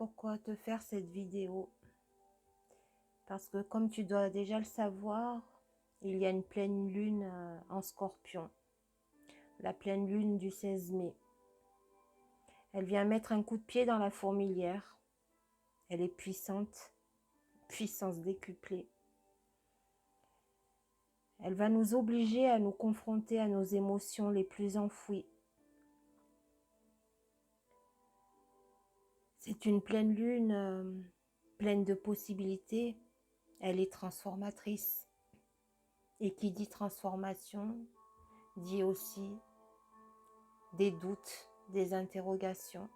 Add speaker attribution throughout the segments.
Speaker 1: pourquoi te faire cette vidéo. Parce que comme tu dois déjà le savoir, il y a une pleine lune en Scorpion. La pleine lune du 16 mai. Elle vient mettre un coup de pied dans la fourmilière. Elle est puissante, puissance décuplée. Elle va nous obliger à nous confronter à nos émotions les plus enfouies. C'est une pleine lune pleine de possibilités. Elle est transformatrice. Et qui dit transformation, dit aussi des doutes, des interrogations.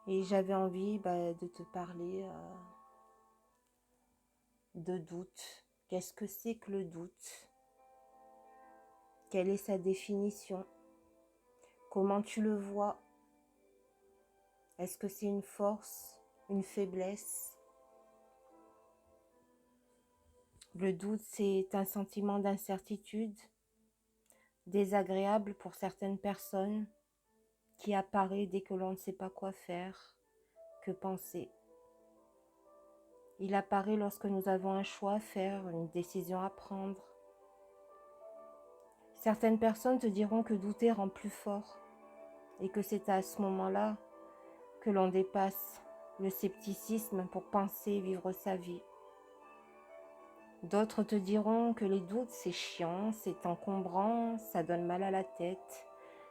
Speaker 1: Et j'avais envie de te parler de doute. Qu'est-ce que c'est que le doute? Quelle est sa définition? Comment tu le vois? Est-ce que c'est une force, une faiblesse? Le doute, c'est un sentiment d'incertitude, désagréable pour certaines personnes, qui apparaît dès que l'on ne sait pas quoi faire, que penser. Il apparaît lorsque nous avons un choix à faire, une décision à prendre. Certaines personnes te diront que douter rend plus fort et que c'est à ce moment-là que l'on dépasse le scepticisme pour penser vivre sa vie. D'autres te diront que les doutes, c'est chiant, c'est encombrant, ça donne mal à la tête,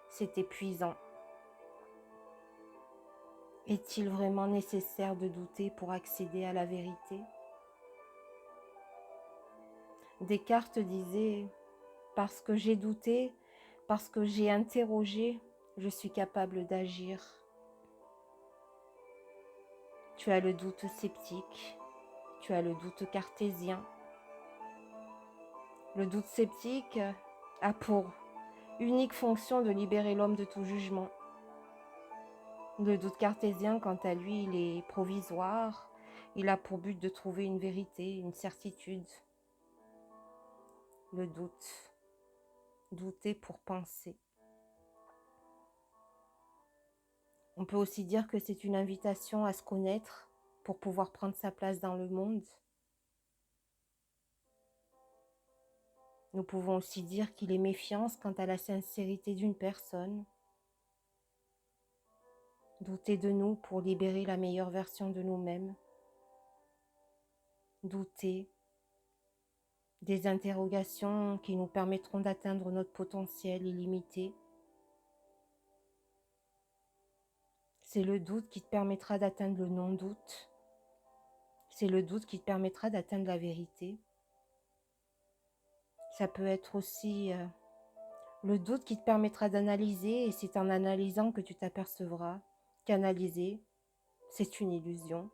Speaker 1: c'est épuisant. Est-il vraiment nécessaire de douter pour accéder à la vérité? Descartes disait « Parce que j'ai douté, parce que j'ai interrogé, je suis capable d'agir. » Tu as le doute sceptique, tu as le doute cartésien. Le doute sceptique a pour unique fonction de libérer l'homme de tout jugement. Le doute cartésien, quant à lui, il est provisoire. Il a pour but de trouver une vérité, une certitude. Le doute. Douter pour penser. On peut aussi dire que c'est une invitation à se connaître pour pouvoir prendre sa place dans le monde. Nous pouvons aussi dire qu'il est méfiance quant à la sincérité d'une personne. Douter de nous pour libérer la meilleure version de nous-mêmes. Douter des interrogations qui nous permettront d'atteindre notre potentiel illimité. C'est le doute qui te permettra d'atteindre le non-doute. C'est le doute qui te permettra d'atteindre la vérité. Ça peut être aussi le doute qui te permettra d'analyser, et c'est en analysant que tu t'apercevras qu'analyser, c'est une illusion.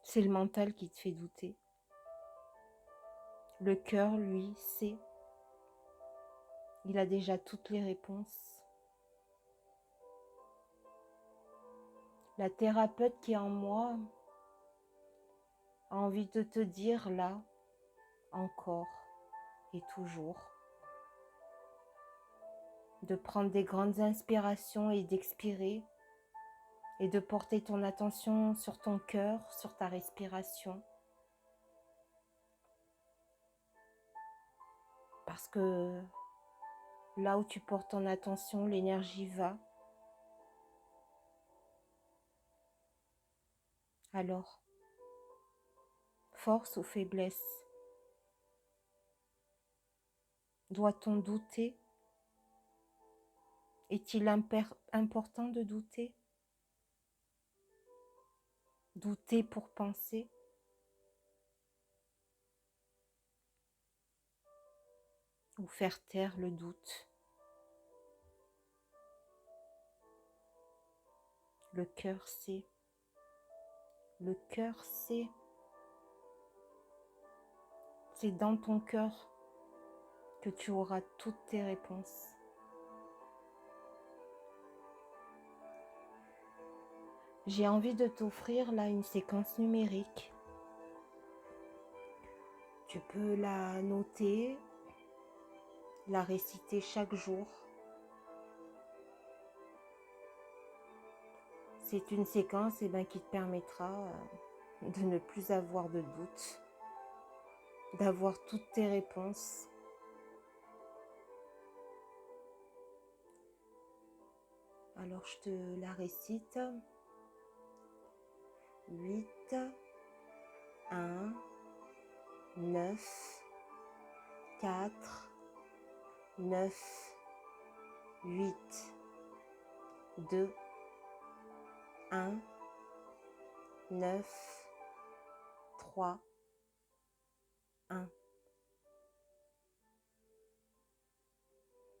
Speaker 1: C'est le mental qui te fait douter. Le cœur, lui, sait. Il a déjà toutes les réponses. La thérapeute qui est en moi a envie de te dire là, encore et toujours, de prendre des grandes inspirations et d'expirer, et de porter ton attention sur ton cœur, sur ta respiration. Parce que là où tu portes ton attention, l'énergie va. Alors, force ou faiblesse? Doit-on douter? Est-il important de douter? Douter pour penser? Ou faire taire le doute? Le cœur sait. Le cœur sait. C'est dans ton cœur que tu auras toutes tes réponses. J'ai envie de t'offrir là une séquence numérique. Tu peux la noter la réciter chaque jour. C'est une séquence qui te permettra de ne plus avoir de doute, d'avoir toutes tes réponses. Alors je te la récite. 8, 1, 9, 4, 9, 8, 2, 1, 9, 3, 1.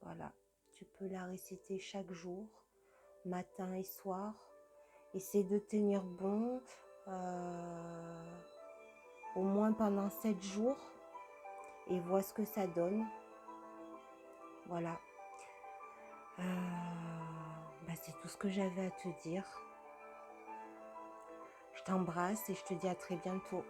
Speaker 1: Voilà, tu peux la réciter chaque jour, matin et soir. Essaie de tenir bon au moins pendant 7 jours et vois ce que ça donne. Voilà. C'est tout ce que j'avais à te dire. Je t'embrasse et je te dis à très bientôt.